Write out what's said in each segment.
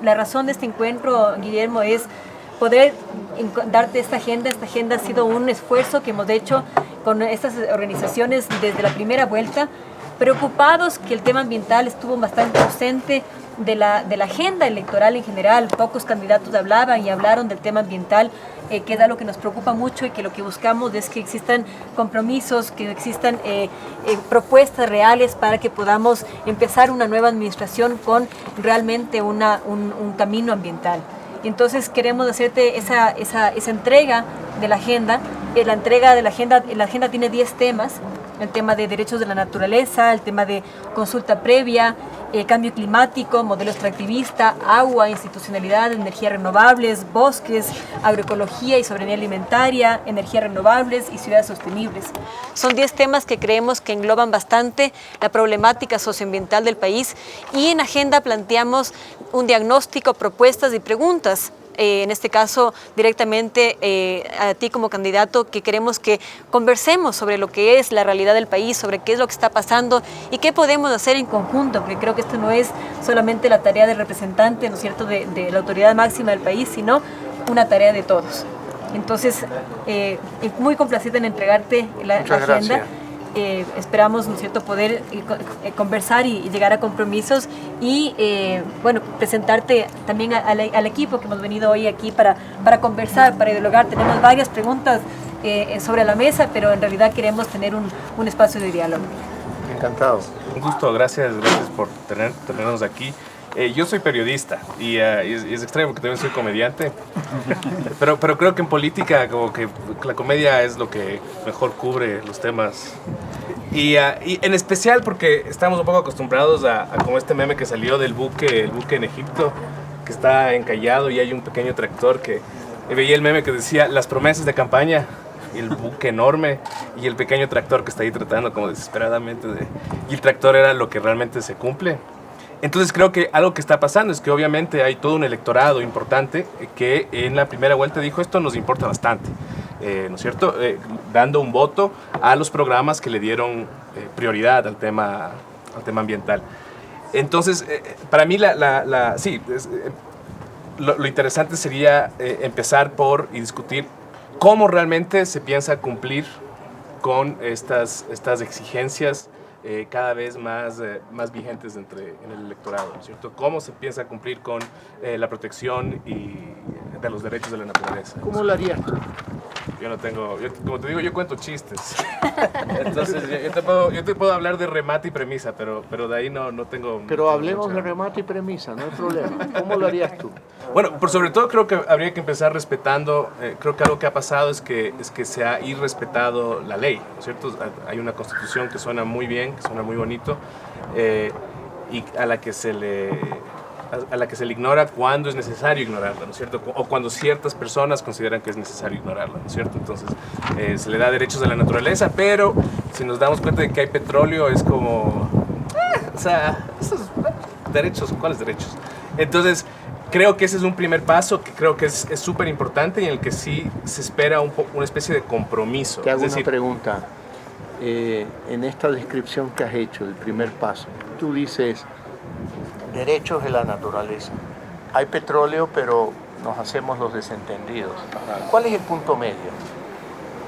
la razón de este encuentro, Guillermo, es poder darte esta agenda. Esta agenda ha sido un esfuerzo que hemos hecho con estas organizaciones desde la primera vuelta, preocupados que el tema ambiental estuvo bastante ausente de la agenda electoral en general. Pocos candidatos hablaban y hablaron del tema ambiental, que es algo que nos preocupa mucho y que lo que buscamos es que existan compromisos, que existan propuestas reales para que podamos empezar una nueva administración con realmente un camino ambiental. Entonces queremos hacerte esa entrega de la agenda. La agenda tiene 10 temas. El tema de derechos de la naturaleza, el tema de consulta previa, cambio climático, modelo extractivista, agua, institucionalidad, energías renovables, bosques, agroecología y soberanía alimentaria, energías renovables y ciudades sostenibles. Son 10 temas que creemos que engloban bastante la problemática socioambiental del país, y en agenda planteamos un diagnóstico, propuestas y preguntas. En este caso directamente a ti como candidato, que queremos que conversemos sobre lo que es la realidad del país, sobre qué es lo que está pasando y qué podemos hacer en conjunto, porque creo que esto no es solamente la tarea del representante, ¿no es cierto?, de la autoridad máxima del país, sino una tarea de todos. Entonces, muy complacida en entregarte la agenda. Gracias. Esperamos, ¿no es cierto?, poder conversar y llegar a compromisos y bueno, presentarte también al equipo que hemos venido hoy aquí para conversar, para dialogar. Tenemos varias preguntas sobre la mesa, pero en realidad queremos tener un espacio de diálogo. Encantado. Un gusto, gracias por tenernos aquí. Yo soy periodista y es extraño porque también soy comediante, pero creo que en política como que la comedia es lo que mejor cubre los temas. Y en especial porque estamos un poco acostumbrados a como este meme que salió del buque en Egipto, que está encallado y hay un pequeño tractor que veía el meme que decía las promesas de campaña, y el buque enorme y el pequeño tractor que está ahí tratando como desesperadamente y el tractor era lo que realmente se cumple. Entonces creo que algo que está pasando es que obviamente hay todo un electorado importante que en la primera vuelta dijo esto nos importa bastante, ¿no es cierto? Dando un voto a los programas que le dieron prioridad al tema ambiental. Entonces, para mí lo interesante sería empezar por y discutir cómo realmente se piensa cumplir con estas exigencias cada vez más vigentes en el electorado, ¿no es cierto? ¿Cómo se piensa cumplir con la protección de los derechos de la naturaleza? ¿Cómo lo harías tú? Como te digo, yo cuento chistes. Entonces, yo te puedo hablar de remate y premisa, pero de ahí no tengo... Pero hablemos de remate y premisa, no hay problema. ¿Cómo lo harías tú? Bueno, sobre todo creo que habría que empezar respetando, creo que algo que ha pasado es que se ha irrespetado la ley, ¿no es cierto? Hay una constitución que suena muy bien, que suena muy bonito, y a la que se le ignora cuando es necesario ignorarla, ¿no es cierto? O cuando ciertas personas consideran que es necesario ignorarla, ¿no es cierto? Entonces, se le da derechos de la naturaleza, pero si nos damos cuenta de que hay petróleo, es como... o sea, esos derechos, ¿cuáles derechos? Entonces, creo que ese es un primer paso que creo que es súper importante y en el que sí se espera una especie de compromiso. Te hago una pregunta. En esta descripción que has hecho, el primer paso, tú dices... derechos de la naturaleza. Hay petróleo, pero nos hacemos los desentendidos. ¿Cuál es el punto medio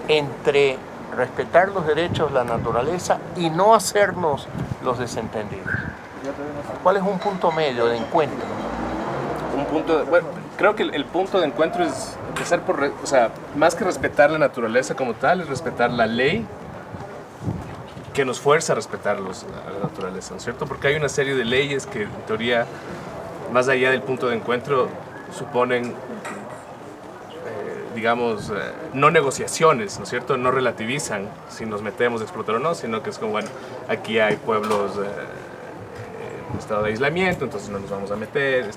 entre respetar los derechos de la naturaleza y no hacernos los desentendidos? ¿Cuál es un punto medio de encuentro? Bueno, creo que el punto de encuentro es empezar por, o sea, más que respetar la naturaleza como tal, es respetar la ley que nos fuerza a respetar a la naturaleza, ¿no es cierto? Porque hay una serie de leyes que, en teoría, más allá del punto de encuentro, suponen, digamos, no negociaciones, ¿no es cierto? No relativizan si nos metemos a explotar o no, sino que es como, bueno, aquí hay pueblos en estado de aislamiento, entonces no nos vamos a meter.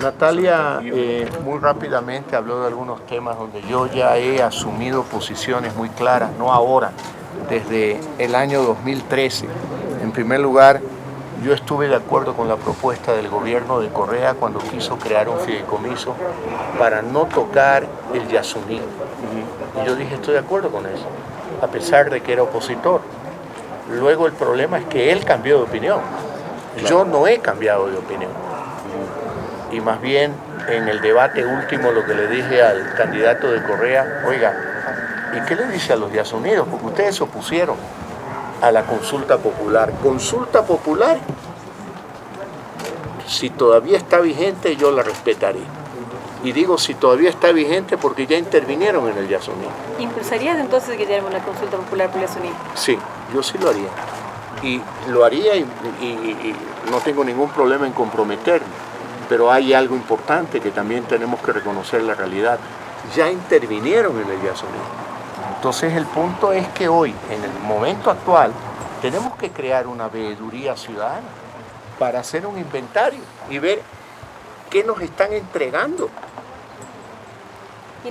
Natalia, muy rápidamente habló de algunos temas donde yo ya he asumido posiciones muy claras, no ahora, desde el año 2013. En primer lugar, yo estuve de acuerdo con la propuesta del gobierno de Correa cuando quiso crear un fideicomiso para no tocar el Yasuní. Y yo dije, estoy de acuerdo con eso, a pesar de que era opositor. Luego el problema es que él cambió de opinión. Yo no he cambiado de opinión. y más bien en el debate último lo que le dije al candidato de Correa, oiga, ¿y qué le dice a los Díaz Unidos? Porque ustedes se opusieron a la consulta popular. Consulta popular, si todavía está vigente, yo la respetaré. Y digo si todavía está vigente porque ya intervinieron en el Yasuní. ¿Impulsarías entonces, Guillermo, una consulta popular por el Yasuní? Sí, yo sí lo haría. Y lo haría y no tengo ningún problema en comprometerme. Pero hay algo importante que también tenemos que reconocer la realidad. Ya intervinieron en el Yasuní. Entonces el punto es que hoy, en el momento actual, tenemos que crear una veeduría ciudadana para hacer un inventario y ver qué nos están entregando.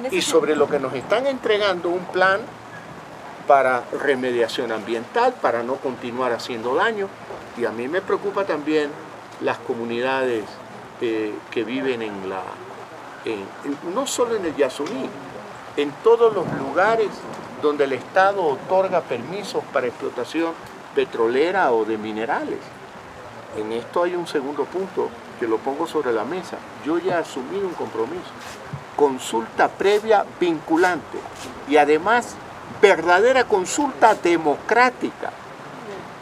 Y sobre lo que nos están entregando, un plan para remediación ambiental, para no continuar haciendo daño. Y a mí me preocupa también las comunidades que viven no solo en el Yasuní, en todos los lugares donde el Estado otorga permisos para explotación petrolera o de minerales. En esto hay un segundo punto que lo pongo sobre la mesa. Yo ya he asumido un compromiso. Consulta previa vinculante y además verdadera consulta democrática.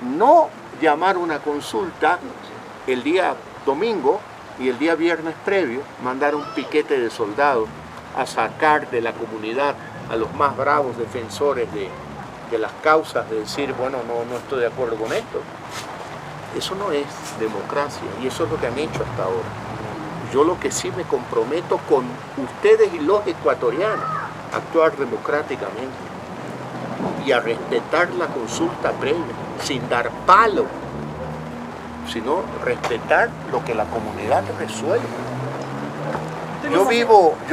No llamar una consulta el día domingo y el día viernes previo mandar un piquete de soldados a sacar de la comunidad a los más bravos defensores de las causas, de decir, bueno, no estoy de acuerdo con esto. Eso no es democracia y eso es lo que han hecho hasta ahora. Yo lo que sí me comprometo con ustedes y los ecuatorianos, a actuar democráticamente y a respetar la consulta previa, sin dar palo, sino respetar lo que la comunidad resuelve. Yo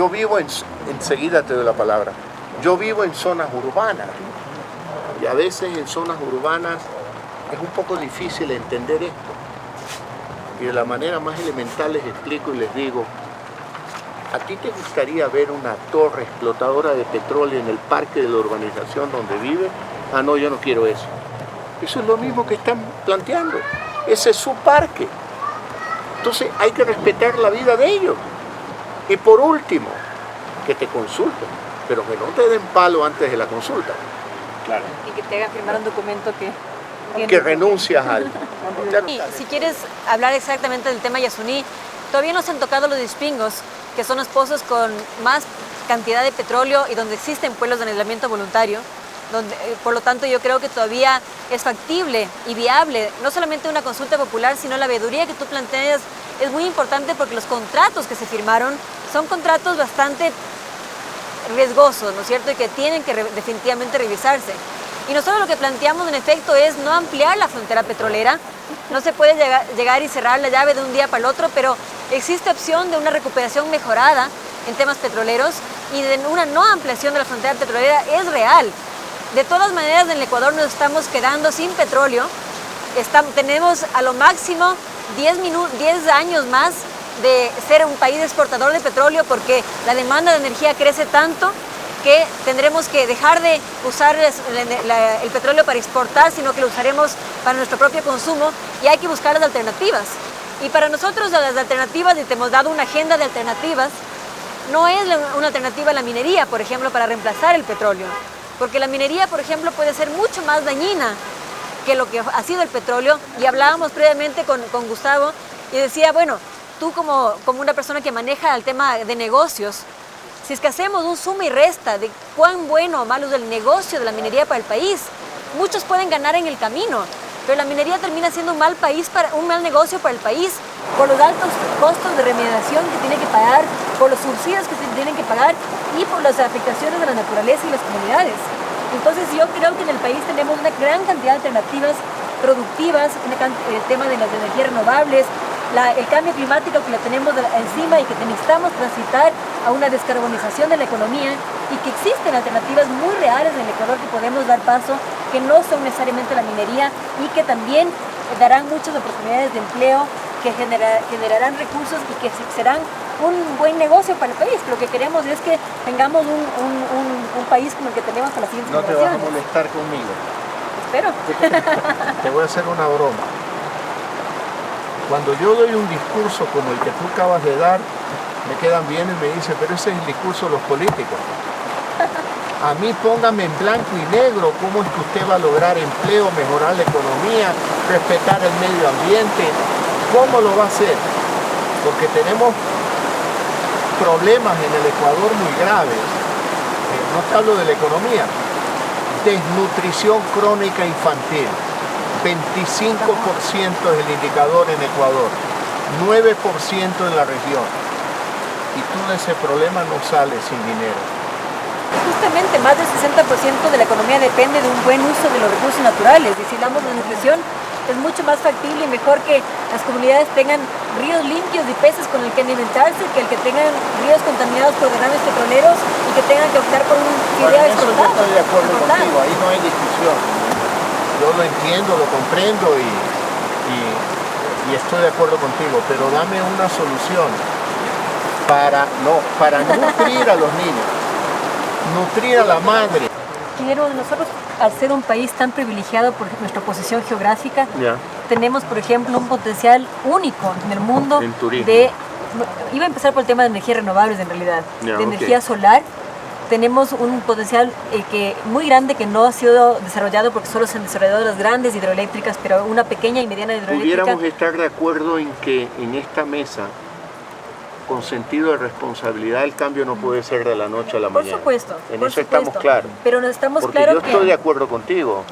vivo enseguida te doy la palabra, yo vivo en zonas urbanas y a veces en zonas urbanas es un poco difícil entender esto. Y de la manera más elemental les explico y les digo, ¿a ti te gustaría ver una torre explotadora de petróleo en el parque de la urbanización donde vive? Ah, no, yo no quiero eso. Eso es lo mismo que están planteando. Ese es su parque. Entonces hay que respetar la vida de ellos. Y por último, que te consulten, pero que no te den palo antes de la consulta. Claro. Y que te hagan firmar un documento que renuncias al... Y si quieres hablar exactamente del tema Yasuní, todavía no se han tocado los Ispingos, que son los pozos con más cantidad de petróleo y donde existen pueblos de anhelamiento voluntario. Por lo tanto, yo creo que todavía es factible y viable, no solamente una consulta popular, sino la veeduría que tú planteas es muy importante porque los contratos que se firmaron son contratos bastante riesgosos, ¿no es cierto? Y que tienen que definitivamente revisarse. Y nosotros lo que planteamos en efecto es no ampliar la frontera petrolera. No se puede llegar y cerrar la llave de un día para el otro, pero existe opción de una recuperación mejorada en temas petroleros y de una no ampliación de la frontera petrolera es real. De todas maneras, en el Ecuador nos estamos quedando sin petróleo. Tenemos a lo máximo 10 años más de ser un país exportador de petróleo porque la demanda de energía crece tanto que tendremos que dejar de usar el petróleo para exportar, sino que lo usaremos para nuestro propio consumo y hay que buscar las alternativas. Y para nosotros las alternativas, y te hemos dado una agenda de alternativas, no es una alternativa a la minería, por ejemplo, para reemplazar el petróleo. Porque la minería, por ejemplo, puede ser mucho más dañina que lo que ha sido el petróleo. Y hablábamos previamente con Gustavo y decía, bueno, tú como una persona que maneja el tema de negocios, si es que hacemos un suma y resta de cuán bueno o malo es el negocio de la minería para el país, muchos pueden ganar en el camino, pero la minería termina siendo un mal negocio para el país por los altos costos de remediación que tiene que pagar, por los subsidios que se tienen que pagar y por las afectaciones de la naturaleza y las comunidades. Entonces yo creo que en el país tenemos una gran cantidad de alternativas productivas, el tema de las energías renovables, el cambio climático que lo tenemos encima y que necesitamos transitar a una descarbonización de la economía y que existen alternativas muy reales en el Ecuador que podemos dar paso, que no son necesariamente la minería y que también darán muchas oportunidades de empleo, que generarán recursos y que serán un buen negocio para el país. Lo que queremos es que tengamos un país como el que tenemos para las siguientes generaciones. No te vas a molestar conmigo. Espero. Te voy a hacer una broma. Cuando yo doy un discurso como el que tú acabas de dar, me quedan bien y me dicen, pero ese es el discurso de los políticos. A mí póngame en blanco y negro cómo es que usted va a lograr empleo, mejorar la economía, respetar el medio ambiente. ¿Cómo lo va a hacer? Porque tenemos problemas en el Ecuador muy graves. No te hablo de la economía. Desnutrición crónica infantil. 25% es el indicador en Ecuador, 9% en la región. Y tú de ese problema no sales sin dinero. Justamente más del 60% de la economía depende de un buen uso de los recursos naturales. Y si hablamos de nutrición, es mucho más factible y mejor que las comunidades tengan ríos limpios y peces con el que alimentarse que el que tengan ríos contaminados por derrames petroleros y que tengan que optar por un fideo exportado. Estoy de acuerdo contigo, ahí no hay discusión. Yo lo entiendo, lo comprendo y estoy de acuerdo contigo, pero dame una solución para nutrir a los niños, nutrir a la madre. Guillermo, nosotros, al ser un país tan privilegiado por nuestra posición geográfica, tenemos, por ejemplo, un potencial único en el mundo iba a empezar por el tema de energías renovables en realidad, de energía solar. Tenemos un potencial muy grande que no ha sido desarrollado porque solo se han desarrollado las grandes hidroeléctricas, pero una pequeña y mediana hidroeléctrica. ¿Pudiéramos estar de acuerdo en que en esta mesa, con sentido de responsabilidad, el cambio no puede ser de la noche a la mañana? Por supuesto. En eso estamos claros. Pero no estamos porque claros yo estoy de acuerdo contigo.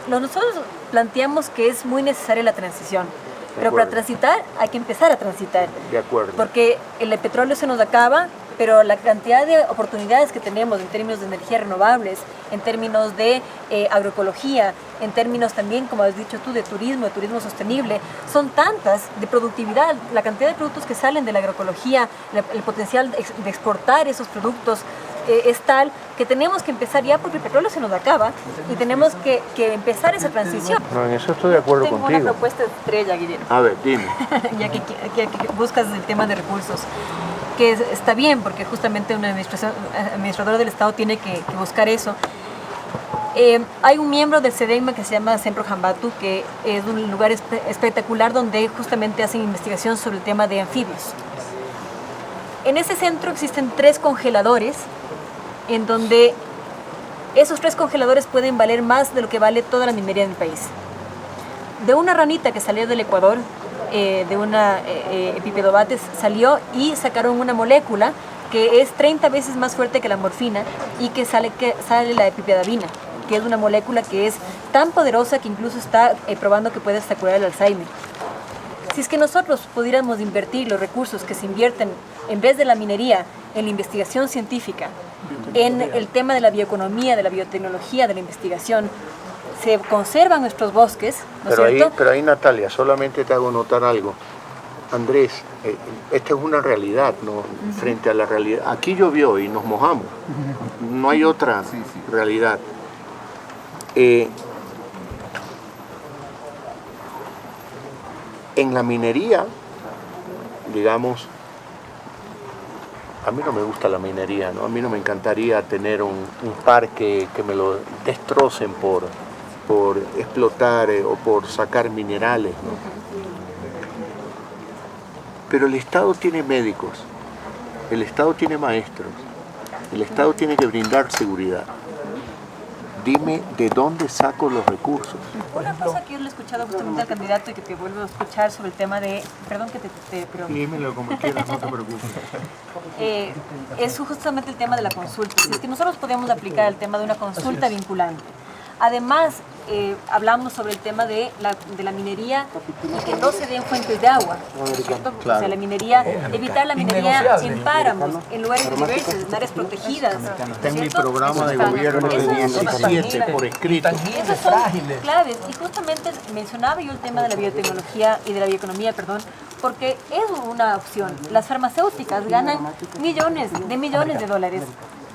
Nosotros planteamos que es muy necesaria la transición. Pero para transitar hay que empezar a transitar. De acuerdo. Porque el petróleo se nos acaba, pero la cantidad de oportunidades que tenemos en términos de energías renovables, en términos de agroecología, en términos también, como has dicho tú, de turismo sostenible, son tantas, de productividad, la cantidad de productos que salen de la agroecología, el potencial de exportar esos productos es tal que tenemos que empezar ya porque el petróleo se nos acaba y tenemos que empezar esa transición. No, en eso estoy de acuerdo contigo. Tengo una propuesta estrella, Guillermo. A ver, dime. ya que buscas el tema de recursos, que está bien porque justamente un administrador del Estado tiene que buscar eso. Hay un miembro del SEDENMA que se llama Centro Jambatu, que es un lugar espectacular donde justamente hacen investigación sobre el tema de anfibios. En ese centro existen 3 congeladores en donde esos 3 congeladores pueden valer más de lo que vale toda la minería del país. De una ranita que salió del Ecuador, de una Epipedobates, salió y sacaron una molécula que es 30 veces más fuerte que la morfina y que sale la epipedavina, que es una molécula que es tan poderosa que incluso está probando que puede hasta curar el Alzheimer. Si es que nosotros pudiéramos invertir los recursos que se invierten en vez de la minería en la investigación científica, en el tema de la bioeconomía, de la biotecnología, de la investigación, se conservan nuestros bosques, ¿no es cierto? Pero ahí, Natalia, solamente te hago notar algo. Andrés, esta es una realidad, ¿no? Frente a la realidad. Aquí llovió y nos mojamos. No hay otra realidad. En la minería, digamos, a mí no me gusta la minería, ¿no? A mí no me encantaría tener un parque que me lo destrocen por explotar o por sacar minerales, ¿no? Pero el Estado tiene médicos, el Estado tiene maestros, el Estado tiene que brindar seguridad. Dime de dónde saco los recursos. Una cosa que yo le he escuchado justamente al candidato y que te vuelvo a escuchar sobre el tema de... Perdón que pero... Dímelo como quieras, no te preocupes. Es justamente el tema de la consulta. Si es que nosotros podemos aplicar el tema de una consulta vinculante. Además, hablamos sobre el tema de la minería y que no se den fuentes de agua, ¿cierto? Claro. O sea, la minería, evitar la minería en páramos, en lugares diversos, en áreas protegidas. Está en mi programa de gobierno de 17 por escrito. Esas son claves. Y justamente mencionaba yo el tema de la biotecnología y de la bioeconomía, porque es una opción. Las farmacéuticas ganan millones de dólares.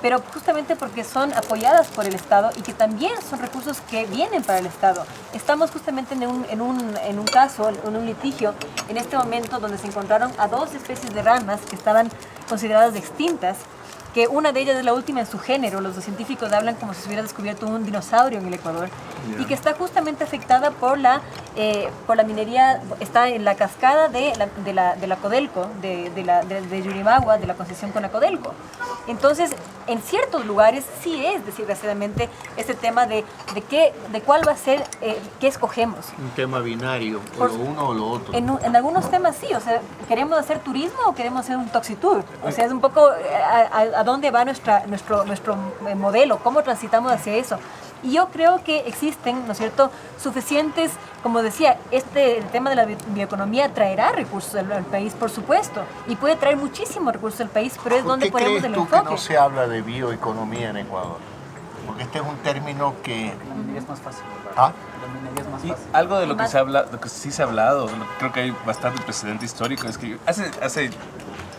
Pero justamente porque son apoyadas por el Estado y que también son recursos que vienen para el Estado. Estamos justamente en un caso, en un litigio, en este momento donde se encontraron a 2 especies de ranas que estaban consideradas extintas que una de ellas es la última en su género. Los científicos hablan como si se hubiera descubierto un dinosaurio en el Ecuador, y que está justamente afectada por la minería. Está en la cascada de la Codelco, de Yurimaguas, de la concesión con la Codelco. Entonces, en ciertos lugares sí es, desgraciadamente, este tema de cuál va a ser, qué escogemos. Un tema binario, o lo uno o lo otro. En algunos temas sí, o sea, ¿queremos hacer turismo o queremos hacer un toxitour? O sea, es un poco a dónde va nuestro modelo, cómo transitamos hacia eso. Y yo creo que existen, ¿no es cierto?, suficientes, como decía, el tema de la bioeconomía traerá recursos al país, por supuesto, y puede traer muchísimos recursos al país, pero es donde ponemos el enfoque. ¿Por qué crees tú que no se habla de bioeconomía en Ecuador? Porque este es un término que... La minería es más fácil. ¿Ah? La minería es más fácil. Algo de lo que se habla, lo que sí se ha hablado, creo que hay bastante precedente histórico, es que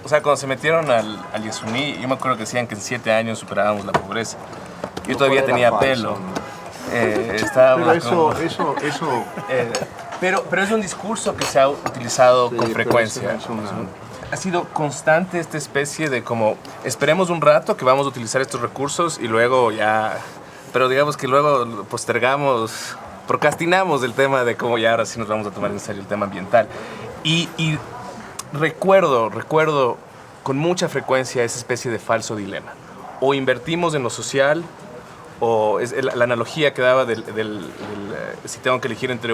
o sea, cuando se metieron al Yasuní, yo me acuerdo que decían que en 7 años superábamos la pobreza. Yo todavía tenía pelo. Pero es un discurso que se ha utilizado con frecuencia. Ha sido constante esta especie de como, esperemos un rato que vamos a utilizar estos recursos y luego ya... Pero digamos que luego procrastinamos el tema de cómo ya ahora sí nos vamos a tomar en serio el tema ambiental. Y recuerdo con mucha frecuencia esa especie de falso dilema. O invertimos en lo social, o es la analogía que daba si tengo que elegir entre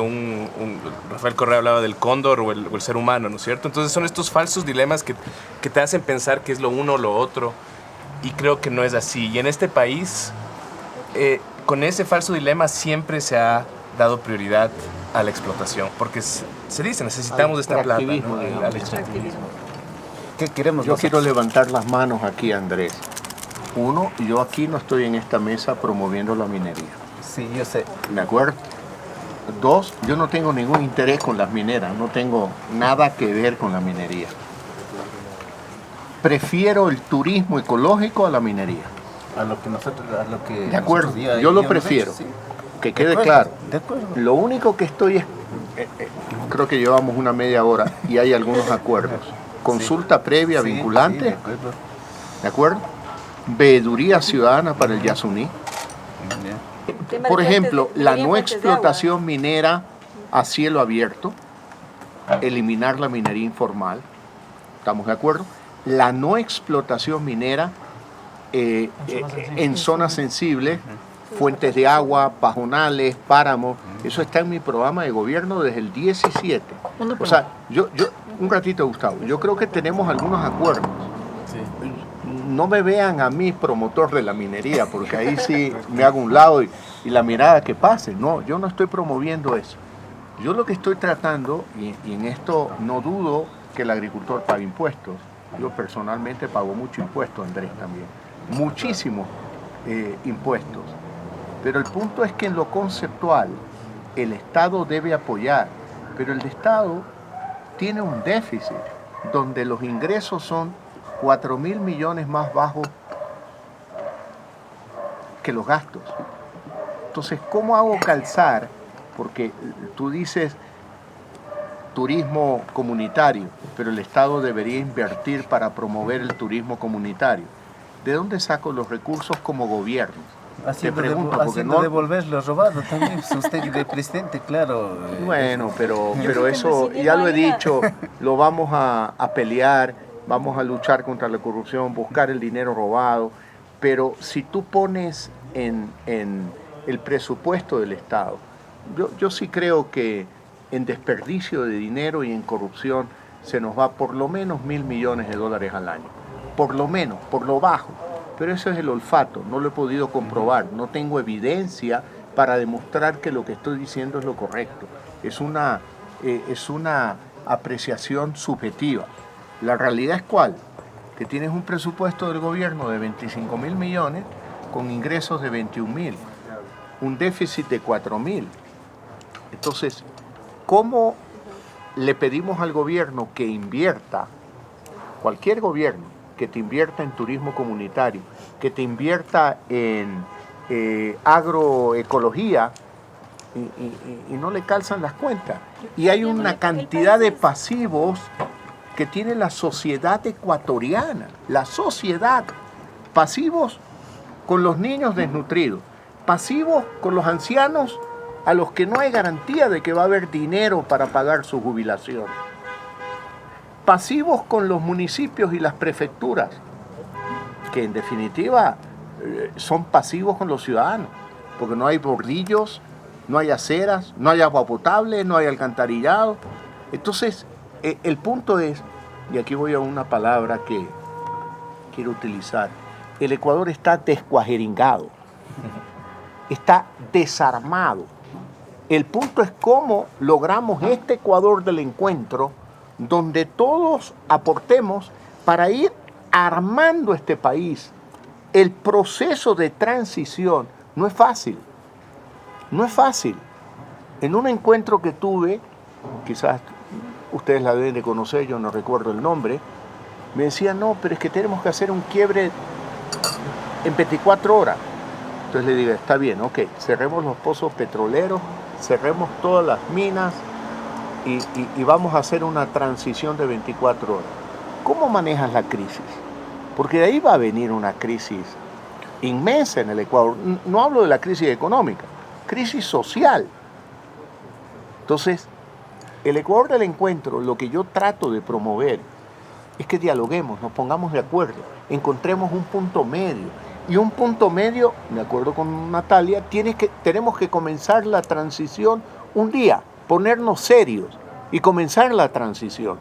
Rafael Correa hablaba del cóndor o el ser humano, ¿no es cierto? Entonces son estos falsos dilemas que te hacen pensar que es lo uno o lo otro, y creo que no es así. Y en este país, con ese falso dilema siempre se ha dado prioridad a la explotación, porque se dice, necesitamos de esta plata, ¿no? Al extractivismo. ¿Qué queremos Yo nosotros? quiero levantar las manos aquí, Andrés. Uno, yo aquí no estoy en esta mesa promoviendo la minería. Sí, yo sé. ¿De acuerdo? Dos, yo no tengo ningún interés con las mineras, no tengo nada que ver con la minería. Prefiero el turismo ecológico a la minería. A lo que De acuerdo, nosotros ya yo lo hemos prefiero. hecho, sí. Que quede acuerdo, claro. de acuerdo. Lo único que estoy es, creo que llevamos una media hora y hay algunos acuerdos. Consulta previa Sí, vinculante, sí, de acuerdo. ¿de acuerdo? Veeduría ciudadana para el Yasuní. Bien. Por ejemplo, la no explotación minera a cielo abierto, eliminar la minería informal, ¿estamos de acuerdo? La no explotación minera en zonas sensibles, fuentes de agua, pajonales, páramos, eso está en mi programa de gobierno desde el 17. O sea, un ratito, Gustavo, yo creo que tenemos algunos acuerdos. No me vean a mí promotor de la minería, porque ahí sí me hago un lado y la mirada que pase. No, yo no estoy promoviendo eso. Yo lo que estoy tratando, y en esto no dudo que el agricultor pague impuestos. Yo personalmente pago mucho impuesto, Andrés también. Muchísimos impuestos. Pero el punto es que en lo conceptual el Estado debe apoyar, pero el Estado tiene un déficit donde los ingresos son 4.000 millones más bajos que los gastos. Entonces, ¿cómo hago calzar? Porque tú dices turismo comunitario, pero el Estado debería invertir para promover el turismo comunitario. ¿De dónde saco los recursos como gobierno? Haciendo, Te pregunto, porque haciendo no... devolver lo robado también, pues usted de presidente, claro. Bueno, pero eso ya lo he dicho, lo vamos a pelear, vamos a luchar contra la corrupción, buscar el dinero robado, pero si tú pones en el presupuesto del Estado, yo sí creo que en desperdicio de dinero y en corrupción se nos va por lo menos $1.000 millones al año, por lo menos, por lo bajo. Pero eso es el olfato, no lo he podido comprobar, no tengo evidencia para demostrar que lo que estoy diciendo es lo correcto. Es una apreciación subjetiva. La realidad es ¿cuál? Que tienes un presupuesto del gobierno de 25.000 millones con ingresos de 21.000, un déficit de 4.000. Entonces, ¿cómo le pedimos al gobierno que invierta, cualquier gobierno, que te invierta en turismo comunitario, que te invierta en agroecología y no le calzan las cuentas? Y hay una cantidad de pasivos que tiene la sociedad ecuatoriana, la sociedad. pasivos con los niños desnutridos, pasivos con los ancianos a los que no hay garantía de que va a haber dinero para pagar su jubilación, pasivos con los municipios y las prefecturas, que en definitiva son pasivos con los ciudadanos, porque no hay bordillos, no hay aceras, no hay agua potable, no hay alcantarillado. Entonces, el punto es, y aquí voy a una palabra que quiero utilizar, el Ecuador está descuajeringado, está desarmado. El punto es cómo logramos este Ecuador del encuentro, donde todos aportemos para ir armando este país. El proceso de transición no es fácil, no es fácil. En un encuentro que tuve, quizás ustedes la deben de conocer, yo no recuerdo el nombre, me decían, no, pero es que tenemos que hacer un quiebre en 24 horas. Entonces le digo, está bien, ok, cerremos los pozos petroleros, cerremos todas las minas y vamos a hacer una transición de 24 horas. ¿Cómo manejas la crisis? Porque de ahí va a venir una crisis inmensa en el Ecuador. No hablo de la crisis económica, crisis social. Entonces, el Ecuador del encuentro, lo que yo trato de promover es que dialoguemos, nos pongamos de acuerdo, encontremos un punto medio. Y un punto medio, de acuerdo con Natalia, tenemos que comenzar la transición un día, ponernos serios y comenzar la transición.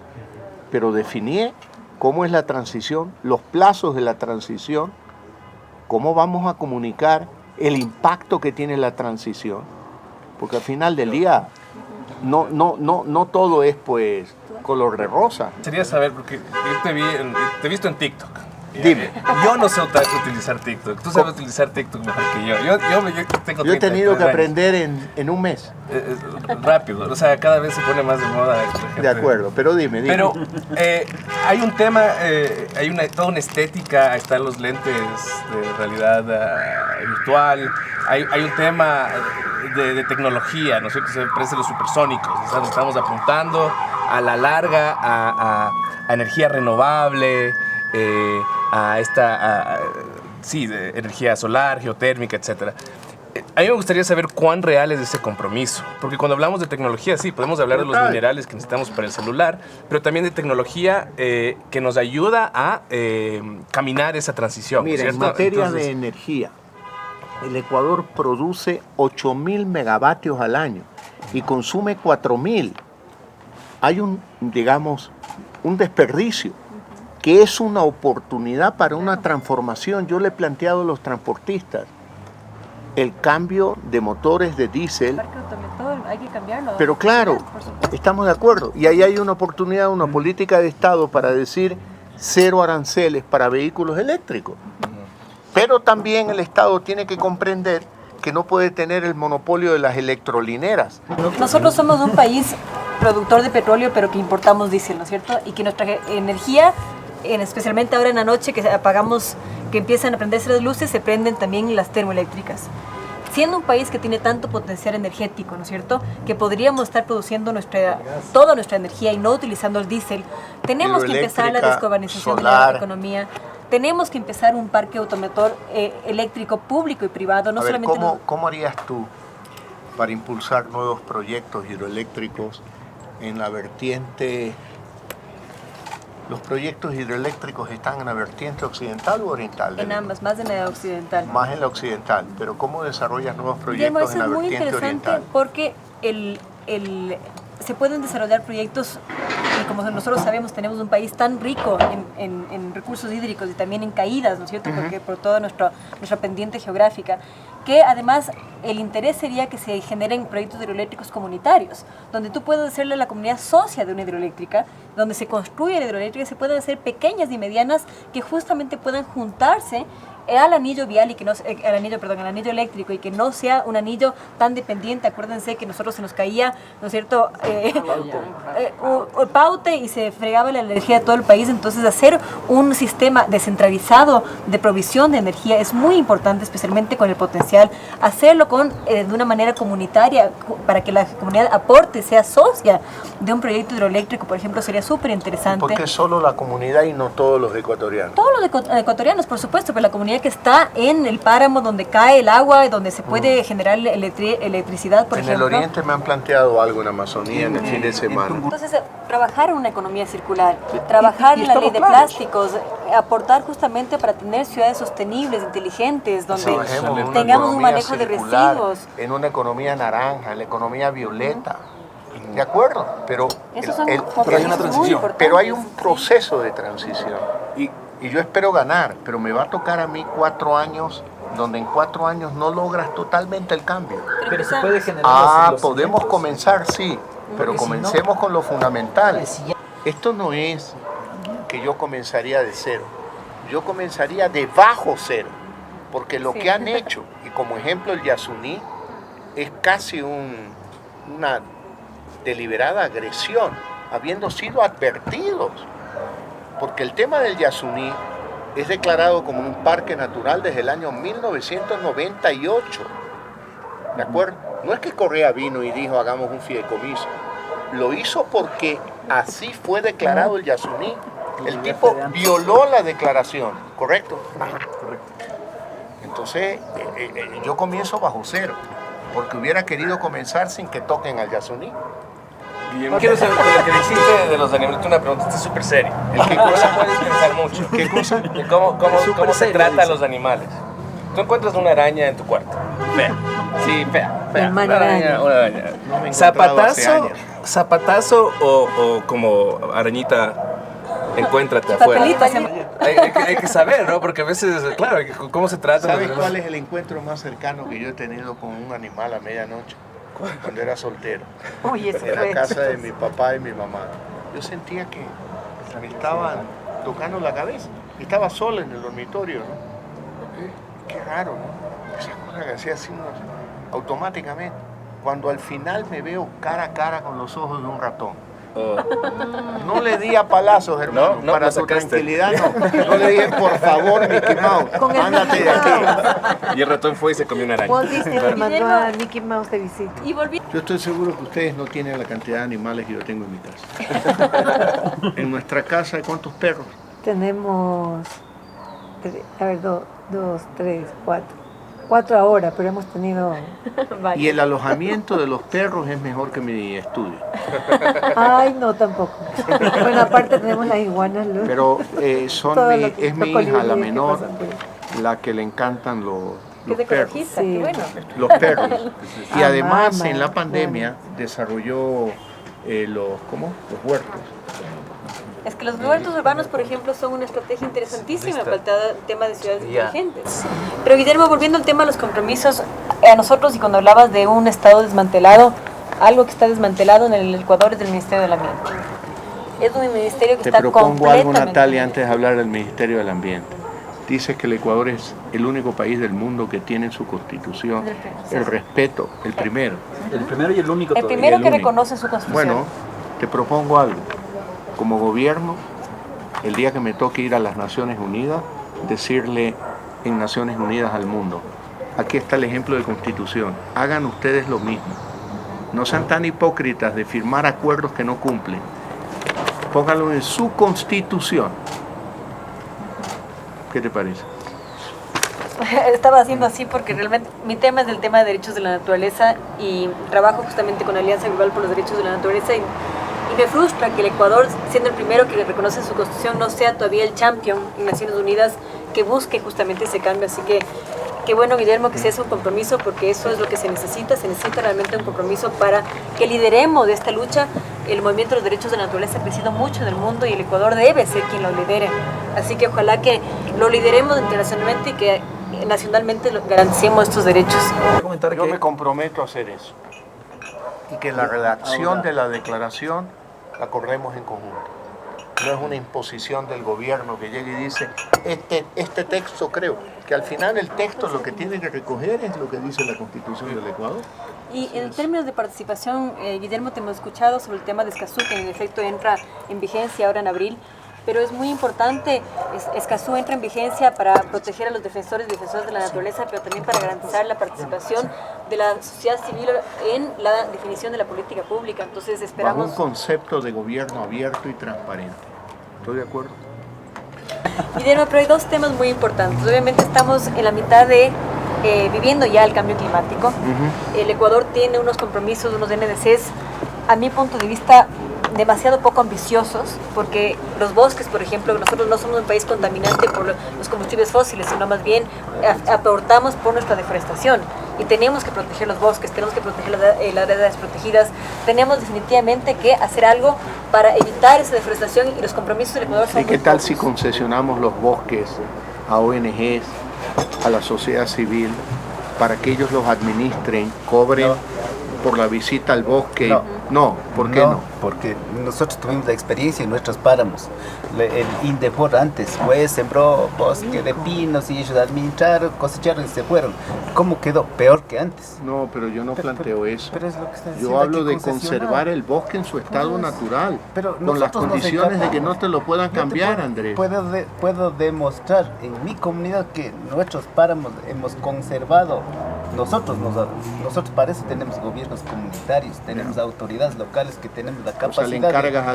Pero definir cómo es la transición, los plazos de la transición, cómo vamos a comunicar el impacto que tiene la transición, porque al final del día no todo es pues color de rosa. Quería saber, porque yo te he visto en TikTok. Dime. Yo no sé utilizar TikTok. Tú sabes utilizar TikTok mejor que yo. Yo he tenido que aprender en un mes. Rápido, o sea, cada vez se pone más de moda. De acuerdo, pero dime. Pero hay un tema, hay toda una estética, están los lentes de realidad virtual, hay un tema de tecnología, ¿no es cierto? Se parecen los supersónicos, o sea, estamos apuntando a la larga a energía renovable, de energía solar, geotérmica, etc. A mí me gustaría saber cuán real es ese compromiso, porque cuando hablamos de tecnología, sí, podemos hablar de los minerales que necesitamos para el celular, pero también de tecnología que nos ayuda a caminar esa transición. Mira, ¿cierto? en materia de energía, el Ecuador produce 8.000 megavatios al año y consume 4.000. Hay un desperdicio, que es una oportunidad para una transformación. Yo le he planteado a los transportistas el cambio de motores de diésel. Hay que cambiarlo. Pero claro, estamos de acuerdo. Y ahí hay una oportunidad, una política de Estado para decir 0 aranceles para vehículos eléctricos. Pero también el Estado tiene que comprender que no puede tener el monopolio de las electrolineras. Nosotros somos un país productor de petróleo, pero que importamos diésel, ¿no es cierto? Y que nuestra energía, especialmente ahora en la noche que apagamos, que empiezan a prenderse las luces, se prenden también las termoeléctricas. Siendo un país que tiene tanto potencial energético, ¿no es cierto?, que podríamos estar produciendo toda nuestra energía y no utilizando el diésel, tenemos que empezar la descarbonización de la economía, tenemos que empezar un parque automotor eléctrico público y privado, no solamente... ¿Cómo harías tú para impulsar nuevos proyectos hidroeléctricos en la vertiente? ¿Los proyectos hidroeléctricos están en la vertiente occidental o oriental? En ambas, más en la occidental. Más en la occidental, pero ¿cómo desarrollas nuevos proyectos en la vertiente oriental? Porque se pueden desarrollar proyectos, y como nosotros sabemos, tenemos un país tan rico en recursos hídricos y también en caídas, ¿no es cierto?, porque por toda nuestra pendiente geográfica, que además el interés sería que se generen proyectos hidroeléctricos comunitarios, donde tú puedas hacerle a la comunidad socia de una hidroeléctrica, donde se construye la hidroeléctrica, se pueden hacer pequeñas y medianas que justamente puedan juntarse al anillo vial y que no al anillo eléctrico y que no sea un anillo tan dependiente. Acuérdense que nosotros se nos caía, ¿no es cierto?, paute y se fregaba la energía de todo el país. Entonces hacer un sistema descentralizado de provisión de energía es muy importante, especialmente con el potencial. Hacerlo de una manera comunitaria para que la comunidad aporte, sea socia de un proyecto hidroeléctrico, por ejemplo, sería súper interesante. ¿Por qué solo la comunidad y no todos los ecuatorianos? Todos los ecuatorianos, por supuesto, pero la comunidad que está en el páramo donde cae el agua y donde se puede generar electricidad, por ejemplo. En el oriente me han planteado algo en Amazonía en el fin de semana. Entonces, trabajar en una economía circular, trabajar en la ley de plásticos, aportar justamente para tener ciudades sostenibles, inteligentes, donde tengamos un manejo de residuos. En una economía naranja, en la economía violeta. De acuerdo, pero hay una transición. Pero hay un proceso de transición. Y yo espero ganar, pero me va a tocar a mí 4 años, donde en 4 años no logras totalmente el cambio. Pero se puede generar podemos comenzar, sí, pero comencemos con lo fundamental. Esto no es que yo comenzaría de cero, yo comenzaría de bajo cero, porque lo que han hecho, y como ejemplo el Yasuní, es casi una deliberada agresión, habiendo sido advertidos, porque el tema del Yasuní es declarado como un parque natural desde el año 1998, ¿de acuerdo? No es que Correa vino y dijo hagamos un fideicomiso, lo hizo porque así fue declarado el Yasuní. El tipo violó la declaración, ¿correcto? Correcto. Entonces yo comienzo bajo cero, porque hubiera querido comenzar sin que toquen al Yasuní. Guillermo, quiero saber lo que dijiste de los animales. Una pregunta, esta es súper seria. ¿Qué cosa puedes pensar mucho? ¿Qué cosa? De ¿Cómo se trata a los animales? Tú encuentras una araña en tu cuarto. Fea. Sí, fea. Una araña. No me he encontrado hace años. ¿Zapatazo o como arañita? Encuéntrate afuera. Hay que saber, ¿no? Porque a veces, claro, ¿cómo se trata? ¿Sabes cuál es el encuentro más cercano que yo he tenido con un animal a medianoche? Cuando era soltero. En la casa de mi papá y mi mamá. Yo sentía que me estaban tocando la cabeza. Estaba sola en el dormitorio, ¿no? Qué raro, ¿no? Esas cosas que hacía así automáticamente. Cuando al final me veo cara a cara con los ojos de un ratón. No le di a palazos, hermano, para tu tranquilidad, no. No le dije, por favor, Mickey Mouse, ándate de aquí. Y el ratón fue y se comió una araña. Walt Disney le mandó a Mickey Mouse de visita. Y volví. Yo estoy seguro que ustedes no tienen la cantidad de animales que yo tengo en mi casa. En nuestra casa, ¿cuántos perros? Tenemos, a ver, 2, 3, 4. 4 ahora, pero hemos tenido... Y el alojamiento de los perros es mejor que mi estudio. Ay, no, tampoco. Bueno, aparte tenemos las iguanas, Luz. Pero es mi hija, la menor, pues. la que le encantan los Que es perros. ecologista, Sí. qué bueno. Los perros. Y además mamá, en la pandemia desarrolló los huertos. Es que los huertos urbanos, por ejemplo, son una estrategia interesantísima para el tema de ciudades inteligentes. Pero Guillermo, volviendo al tema de los compromisos, a nosotros, y cuando hablabas de un Estado desmantelado, algo que está desmantelado en el Ecuador es el Ministerio del Ambiente. Es un ministerio que Te está propongo algo, completamente... Natalia, antes de hablar del Ministerio del Ambiente. Dice que el Ecuador es el único país del mundo que tiene en su constitución el respeto, el primero. El primero y el único El todavía. primero el que único. reconoce su constitución. Bueno, te propongo algo. Como gobierno, el día que me toque ir a las Naciones Unidas, decirle en Naciones Unidas al mundo, aquí está el ejemplo de constitución, hagan ustedes lo mismo. No sean tan hipócritas de firmar acuerdos que no cumplen. Pónganlo en su constitución. ¿Qué te parece? Estaba haciendo así porque realmente mi tema es el tema de derechos de la naturaleza y trabajo justamente con Alianza Global por los Derechos de la Naturaleza y me frustra que el Ecuador, siendo el primero que reconoce su constitución, no sea todavía el champion en Naciones Unidas que busque justamente ese cambio. Así que qué bueno, Guillermo, que se hace un compromiso, porque eso es lo que se necesita realmente un compromiso para que lideremos de esta lucha. El movimiento de los derechos de la naturaleza ha crecido mucho en el mundo y el Ecuador debe ser quien lo lidere. Así que ojalá que lo lideremos internacionalmente y que nacionalmente garanticemos estos derechos. Yo me comprometo a hacer eso. Y que la redacción de la declaración la corremos en conjunto. no es una imposición del gobierno que llegue y dice, este texto creo, que al final el texto lo que tiene que recoger es lo que dice la Constitución del Ecuador. Y en términos de participación, Guillermo, te hemos escuchado sobre el tema de Escazú, que en efecto entra en vigencia ahora en abril, pero es muy importante, Escazú entra en vigencia para proteger a los defensores y defensoras de la naturaleza, pero también para garantizar la participación de la sociedad civil en la definición de la política pública. Entonces esperamos... Bajo un concepto de gobierno abierto y transparente. ¿Estoy de acuerdo? Guillermo, pero hay dos temas muy importantes. Obviamente estamos en la mitad de viviendo ya el cambio climático. El Ecuador tiene unos compromisos, unos NDCs, a mi punto de vista, demasiado poco ambiciosos, porque los bosques, por ejemplo, nosotros no somos un país contaminante por los combustibles fósiles, sino más bien aportamos por nuestra deforestación. Y tenemos que proteger los bosques, tenemos que proteger las áreas protegidas, tenemos definitivamente que hacer algo para evitar esa deforestación, y los compromisos del Ecuador son ¿Y qué tal si concesionamos los bosques a ONGs, a la sociedad civil, para que ellos los administren, cobren por la visita al bosque? No, ¿por qué no? Porque nosotros tuvimos la experiencia en nuestros páramos. El INDEPOR antes sembró bosque de pinos y ellos administraron, cosecharon y se fueron. ¿Cómo quedó? Peor que antes. No, pero yo no planteo eso. Pero es lo que está diciendo Yo hablo aquí, de concesionar. conservar el bosque en su estado natural, pero con las condiciones de que no te lo puedan cambiar, Andrés. Puedo demostrar en mi comunidad que nuestros páramos hemos conservado. Nosotros para eso tenemos gobiernos comunitarios, tenemos autoridades locales que tenemos la capacidad. O sea, le encargas a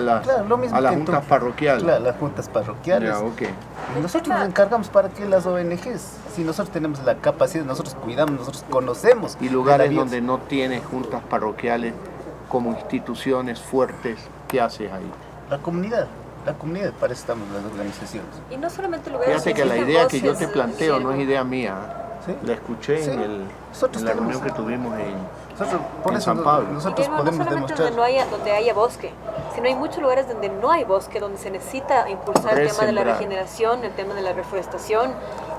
las juntas parroquiales. Claro, las juntas parroquiales. Ya, okay. Y nosotros nos encargamos para que las ONGs, si nosotros tenemos la capacidad, nosotros cuidamos, nosotros conocemos. Y lugares donde no tienes juntas parroquiales como instituciones fuertes, ¿qué haces ahí? La comunidad, para eso estamos las organizaciones. Y no solamente lugares... Fíjate que la idea que yo te planteo no es idea mía. ¿Sí? La escuché Sí. en la reunión que tuvimos en Por San Pablo. Nosotros no podemos solamente demostrar. donde haya bosque, sino hay muchos lugares donde no hay bosque, donde se necesita impulsar el tema de la Resembrar. regeneración, el tema de la reforestación.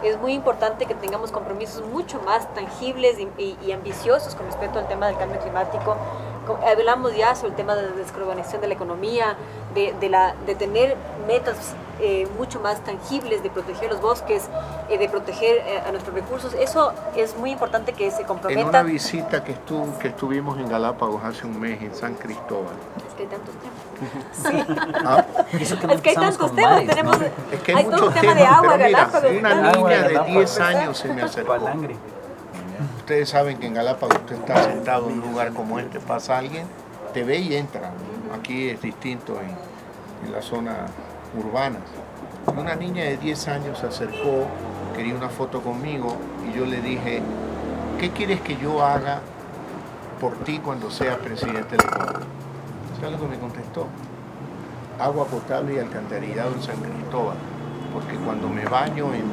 Es muy importante que tengamos compromisos mucho más tangibles y ambiciosos con respecto al tema del cambio climático. Hablamos ya sobre el tema de la descarbonización de la economía, de tener metas mucho más tangibles, de proteger los bosques, de proteger a nuestros recursos. Eso es muy importante que se comprometa. En una visita que estuvimos en Galápagos hace un mes, en San Cristóbal. Es que hay tantos temas. ¿Ah? Eso que no Es que hay empezamos tantos con temas, varios, tenemos, ¿no? Es que hay hay todo muchos un tema de temas, agua, pero mira, Galápagos. una tanto. niña de Galápagos. 10 años se me acercó. Palangre. Ustedes saben que en Galápagos usted está sentado en un lugar como este, pasa alguien, te ve y entra. Aquí es distinto en las zonas urbanas. Y una niña de 10 años se acercó, quería una foto conmigo y yo le dije, ¿qué quieres que yo haga por ti cuando seas presidente del Ecuador? ¿Sabes lo que me contestó? Agua potable y alcantarillado en San Cristóbal, porque cuando me baño en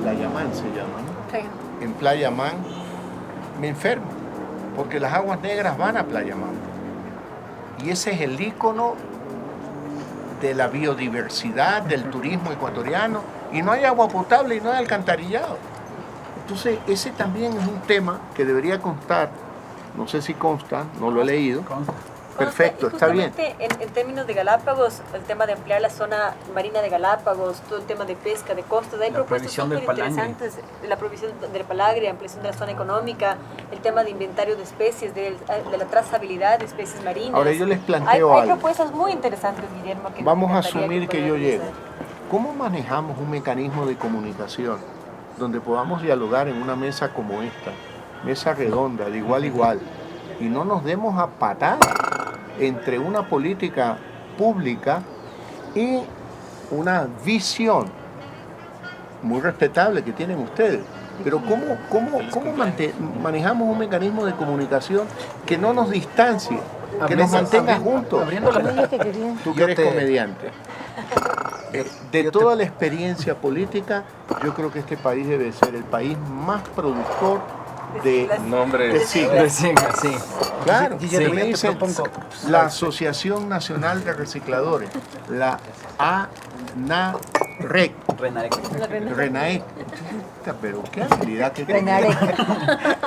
Playa Man se llama, ¿no? Sí. En Playa Man me enfermo, porque las aguas negras van a Playa Man. Y ese es el ícono de la biodiversidad, del turismo ecuatoriano, y no hay agua potable y no hay alcantarillado. Entonces, ese también es un tema que debería constar, no sé si consta, no lo he leído. Perfecto, está bien. En términos de Galápagos, el tema de ampliar la zona marina de Galápagos, todo el tema de pesca, de costas, hay La propuestas prohibición del súper palangre. interesantes, la prohibición del palangre, ampliación de la zona económica, el tema de inventario de especies, de la trazabilidad de especies marinas. Ahora yo les hay planteo algo. propuestas muy interesantes, Guillermo. Que Vamos me a encantaría asumir que yo puedan llego. realizar. ¿Cómo manejamos un mecanismo de comunicación donde podamos dialogar en una mesa como esta, mesa redonda, de igual a igual, y no nos demos a patadas entre una política pública y una visión muy respetable que tienen ustedes? Pero ¿cómo manejamos un mecanismo de comunicación que no nos distancie, que nos mantenga juntos? Tú que eres comediante. De toda la experiencia política, yo creo que este país debe ser el país más productor de Nombres. siglas. Sí, sí. Claro, Guillermo, me yo te dicen propongo- la Asociación Nacional de Recicladores, la ANAREC, Renarec. RENAEC. arequita, pero qué habilidad que En tenía.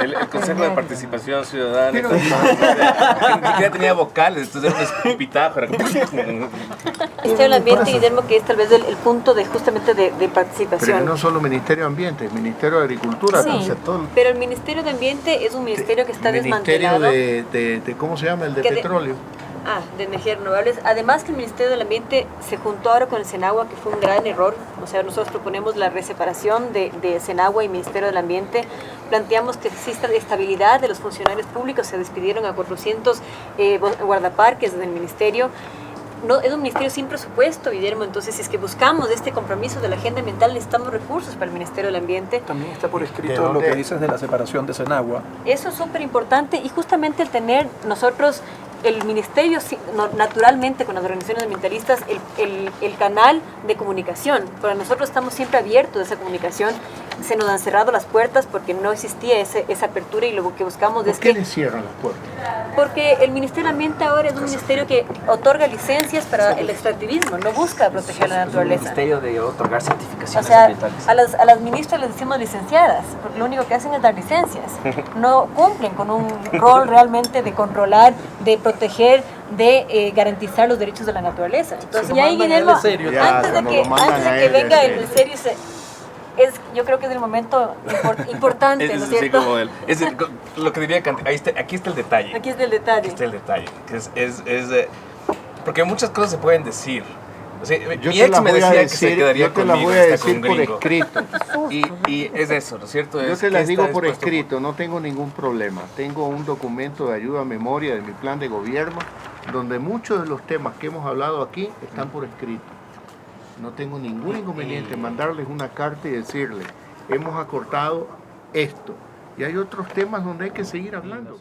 El Consejo de Participación Ciudadana. Pero- Ni siquiera tenía vocales, entonces era un escupitajo. era como- Ministerio del Ambiente, Guillermo, que es tal vez el punto de justamente de Pero participación. no solo Ministerio de Ambiente, Ministerio de Agricultura. Sí, entonces, todo el pero el Ministerio de Ambiente es un ministerio que está Ministerio desmantelado. de ¿cómo se llama? El de Que de- petróleo. De energías renovables. Además que el Ministerio del Ambiente se juntó ahora con el Senagua, que fue un gran error. O sea, nosotros proponemos la reseparación de Senagua y Ministerio del Ambiente. Planteamos que exista estabilidad de los funcionarios públicos. Se despidieron a 400 guardaparques del ministerio. No, es un ministerio sin presupuesto, Guillermo. Entonces, si es que buscamos este compromiso de la agenda ambiental, necesitamos recursos para el Ministerio del Ambiente. También está por ¿De escrito dónde? lo que dices de la separación de Senagua. Eso es súper importante y justamente el tener nosotros el ministerio naturalmente con las organizaciones ambientalistas el canal de comunicación. Para nosotros estamos siempre abiertos a esa comunicación. Se nos han cerrado las puertas porque no existía esa apertura y lo que buscamos ¿Por es qué que... le cierran las puertas? Porque el Ministerio del Ambiente ahora es un ministerio que otorga licencias para el extractivismo, no busca proteger la Es un naturaleza. ministerio de otorgar O certificaciones sea, ambientales. a las ministras les decimos licenciadas, porque lo único que hacen es dar licencias. No cumplen con un rol realmente de controlar, de proteger, de garantizar los derechos de la naturaleza. Entonces, y ahí, Guillermo, en serio. Ya, antes de cuando que, lo mandan antes de a que él, venga es el serio, yo creo que es el momento importante, Es ¿no es así cierto? como lo que diría Kant, aquí está el detalle. Aquí está el detalle. Aquí está el detalle. Que porque muchas cosas se pueden decir. O sea, Yo mi te ex las me voy a decía que se decir, quedaría yo te las conmigo, voy a está con decir un por gringo. escrito. Y es eso, ¿no es cierto? Yo Es te que las está digo por dispuesto escrito, no tengo ningún problema. Tengo un documento de ayuda a memoria de mi plan de gobierno, donde muchos de los temas que hemos hablado aquí están por escrito. No tengo ningún inconveniente en mandarles una carta y decirles, hemos acortado esto. Y hay otros temas donde hay que seguir hablando.